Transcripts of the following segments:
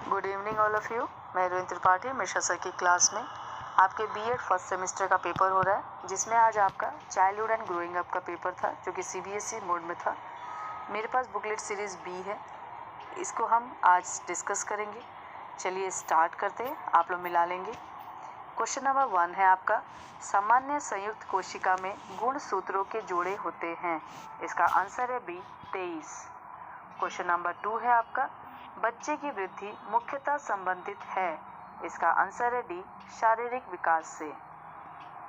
Good evening all of you. मैं Rohit Tripathi Mishra sir की class में आपके बीएड फर्स्ट सेमेस्टर का पेपर हो रहा है, जिसमें आज आपका चाइल्डहुड एंड ग्रोइंग अप का पेपर था, जो कि सीबीएसई मोड में था। मेरे पास बुकलेट सीरीज़ बी है, इसको हम आज डिस्कस करेंगे। चलिए स्टार्ट करते हैं, आप लोग मिला लेंगे। क्वेश्चन नंबर 1 है आपका, सामान्य संयुक्त कोशिका में गुण सूत्रों के जोड़े होते हैं। इसका आंसर है बी 23। क्वेश्चन नंबर 2 है आपका, बच्चे की वृद्धि मुख्यतः संबंधित है। इसका आंसर है डी शारीरिक विकास से।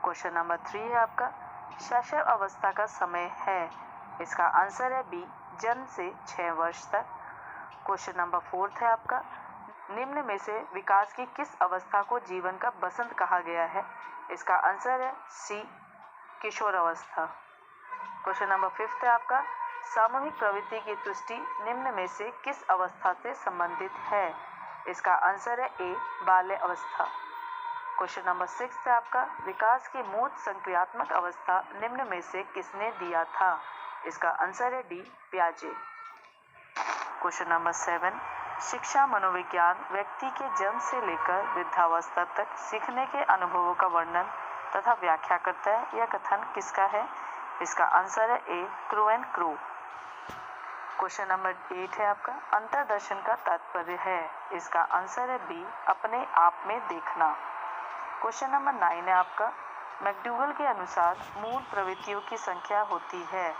क्वेश्चन नंबर 3 है आपका, शैशव अवस्था का समय है। इसका आंसर है बी जन्म से 6 वर्ष तक। क्वेश्चन नंबर 4 है आपका, निम्न में से विकास की किस अवस्था को जीवन का बसंत कहा गया है। इसका आंसर है सी किशोर अवस्था। क्वेश्चन नंबर 5 है आपका, सामूहिक प्रवृत्ति की तुष्टि निम्न में से किस अवस्था से संबंधित है। इसका आंसर है ए बाल्य अवस्था। क्वेश्चन नंबर 6 है आपका, विकास की मूर्त संक्रियात्मक अवस्था निम्न में से किसने दिया था। इसका आंसर है डी पियाजे। क्वेश्चन नंबर 7, शिक्षा मनोविज्ञान व्यक्ति के जन्म से लेकर वृद्धावस्था तक सीखने के अनुभवों का वर्णन तथा व्याख्या करता है। यह कथन किसका है। इसका आंसर है A crew and crew. Question number 8 है आपका, अंतर्दर्शन का तात्पर्य है। इसका आंसर है बी अपने आप में देखना। क्वेश्चन नंबर 9 है आपका, मैकडूगल के अनुसार मूल प्रवृत्तियों की संख्या होती है।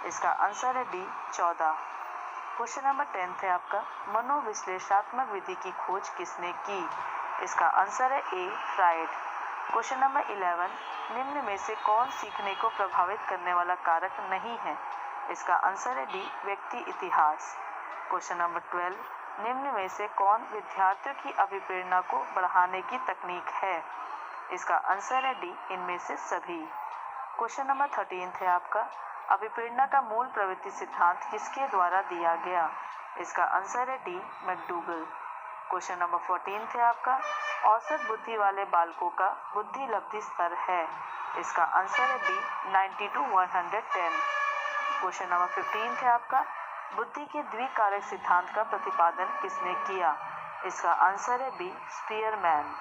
इसका आंसर है डी 14। क्वेश्चन नंबर 10 है आपका, मनोविश्लेषणात्मक विधि की खोज किसने की। इसका आंसर है ए फ्राइड। क्वेश्चन नंबर 11, निम्न में से कौन सीखने को प्रभावित करने वाला कारक नहीं है। इसका आंसर है डी व्यक्ति इतिहास। क्वेश्चन नंबर 12, निम्न में से कौन विद्यार्थियों की अभिप्रेरणा को बढ़ाने की तकनीक है। इसका आंसर है डी इनमें से सभी। क्वेश्चन नंबर 13 है आपका, अभिप्रेरणा का मूल प्रवृत्ति सिद्धांत किसके द्वारा दिया गया। इसका आंसर है डी मैकडूगल। क्वेश्चन नंबर 14 है आपका, औसत बुद्धि वाले बालकों का बुद्धि लब्धि स्तर है। इसका आंसर है बी 90 to 110। क्वेश्चन नंबर 15 है आपका, बुद्धि के द्विकारक सिद्धांत का प्रतिपादन किसने किया। इसका आंसर है बी स्पीयरमैन।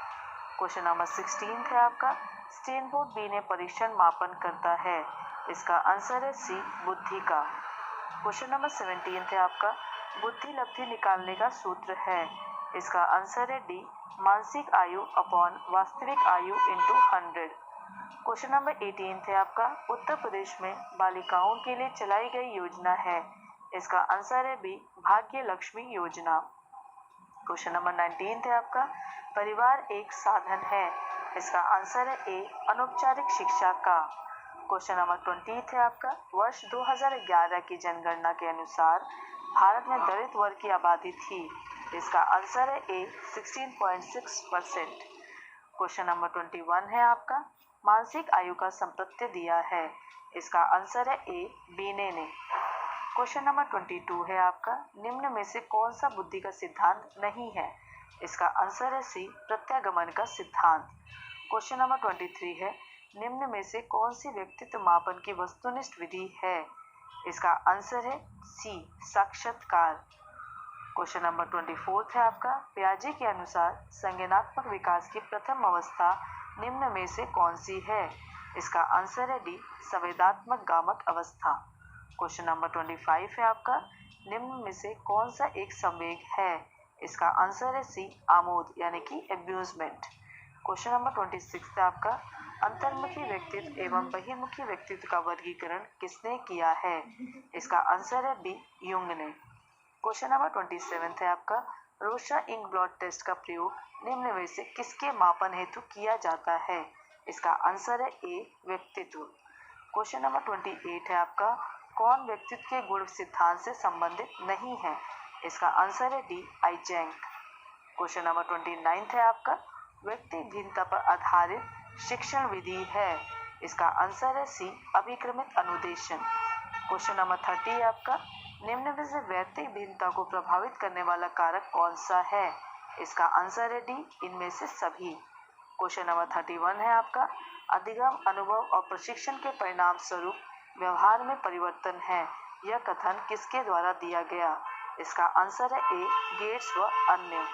क्वेश्चन नंबर 16 है आपका, स्टेनफोर्ड बी ने परीक्षण मापन करता है। इसका आंसर है सी बुद्धि का। क्वेश्चन नंबर 17 है आपका, बुद्धि लब्धि निकालने का सूत्र है। इसका आंसर है डी मानसिक आयु अपॉन वास्तविक आयु इंटू 100। क्वेश्चन नंबर 18 है आपका, उत्तर प्रदेश में बालिकाओं के लिए चलाई गई योजना है। इसका आंसर है बी भाग्य लक्ष्मी योजना। क्वेश्चन नंबर 19 है आपका, परिवार एक साधन है। इसका आंसर है ए अनौपचारिक शिक्षा का। क्वेश्चन नंबर 20 है आपका, वर्ष 2011 की जनगणना के अनुसार भारत में दलित वर्ग की आबादी थी। इसका आंसर है ए 16.6%। क्वेश्चन नंबर 21 है आपका, मानसिक आयु का संप्रत्यय दिया है। इसका आंसर है ए बीने ने। क्वेश्चन नंबर 22 है आपका, निम्न में से कौन सा बुद्धि का सिद्धांत नहीं है। इसका आंसर है सी प्रत्यागमन का सिद्धांत। क्वेश्चन नंबर 23 है, निम्न में से कौन सी व्यक्तित्व मापन की वस्तुनिष्ठ विधि है। इसका आंसर है सी साक्षात्कार। क्वेश्चन नंबर 24 है आपका, पियाजे के अनुसार संज्ञानात्मक विकास की प्रथम अवस्था निम्न में से कौन सी है। इसका आंसर है डी संवेदात्मक गामक अवस्था। क्वेश्चन नंबर 25 है आपका, निम्न में से कौन सा एक संवेग है। इसका आंसर है सी आमोद यानी कि एब्यूजमेंट। क्वेश्चन नंबर 26 है आपका, अंतर्मुखी व्यक्तित्व एवं बहिर्मुखी व्यक्तित्व का वर्गीकरण किसने किया है। इसका आंसर है बी यूंग ने। क्वेश्चन नंबर 27 है आपका, रोशा इंक ब्लॉट टेस्ट का प्रयोग निम्न में से किसके मापन हेतु किया जाता है। इसका आंसर है ए व्यक्तित्व। क्वेश्चन नंबर 28 है आपका, कौन व्यक्तित्व के गुण सिद्धांत से संबंधित नहीं है। इसका आंसर है डी आइजेंक। क्वेश्चन नंबर 29 है आपका, व्यक्ति भिन्नता पर आधारित शिक्षण विधि है। इसका आंसर है सी अभिक्रमित अनुदेशन। क्वेश्चन नंबर 30 है आपका, निम्न में से व्यक्ति भिन्नता को प्रभावित करने वाला कारक कौन सा है। इसका आंसर है डी इनमें से सभी। क्वेश्चन नंबर 31 है आपका, अधिगम अनुभव और प्रशिक्षण के परिणाम स्वरूप व्यवहार में परिवर्तन है। यह कथन किसके द्वारा दिया गया। इसका आंसर है ए गेट्स व अन्य।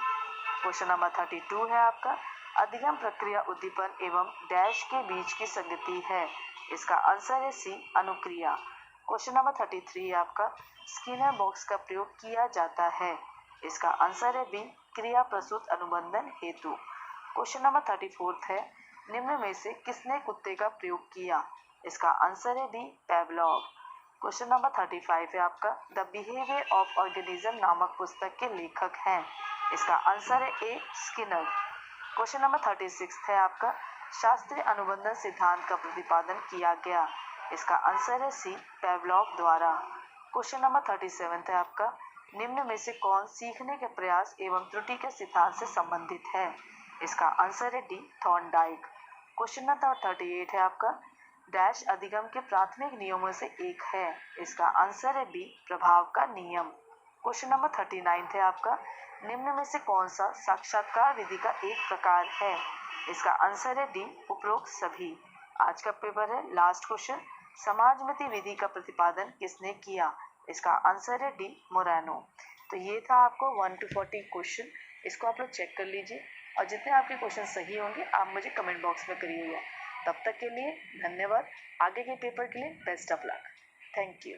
क्वेश्चन नंबर 32 है आपका, अधिगम प्रक्रिया उद्दीपन एवं डैश के बीच की संगति है। इसका आंसर है सी, अनुक्रिया। क्वेश्चन नंबर 33 आपका, स्किनर बॉक्स का प्रयोग किया जाता है। इसका आंसर है बी, क्रिया प्रसूत अनुबंधन हेतु। क्वेश्चन नंबर 34 है, निम्न में से किसने कुत्ते का प्रयोग किया? इसका आंसर है बी, पेवलॉव। क्वेश्चन नंबर 35 है आपका, द बिहेवियर ऑफ ऑर्गेनिज्म नामक पुस्तक के लेखक हैं। इसका आंसर है ए, स्किनर। क्वेश्चन नंबर 36 है आपका, शास्त्रीय अनुबंधन सिद्धांत का प्रतिपादन किया गया। इसका आंसर है सी, पेवलॉव द्वारा। क्वेश्चन नंबर 37 है आपका, निम्न में से कौन सीखने के प्रयास एवं त्रुटि के सिद्धांत से संबंधित है? इसका आंसर है डी, थॉर्नडाइक। क्वेश्चन नंबर 38 है आपका, डैश अधिगम के प्राथमिक नियमों से एक है। इसका आंसर है बी, प्रभाव का नियम। क्वेश्चन नंबर 39 है आपका, निम्न में से कौन सा साक्षात्कार विधि का एक प्रकार है? इसका आंसर है डी, उपरोक्त सभी। आज का पेपर है लास्ट क्वेश्चन, समाजमती विधि का प्रतिपादन किसने किया? इसका आंसर है डी, मोरैनो। तो ये था आपको 1 to 40 क्वेश्चन, इसको आप लोग चेक कर लीजिए और जितने आपके क्वेश्चन सही होंगे आप मुझे कमेंट बॉक्स में करिएगा। तब तक के लिए धन्यवाद। आगे के पेपर के लिए best of luck. Thank you.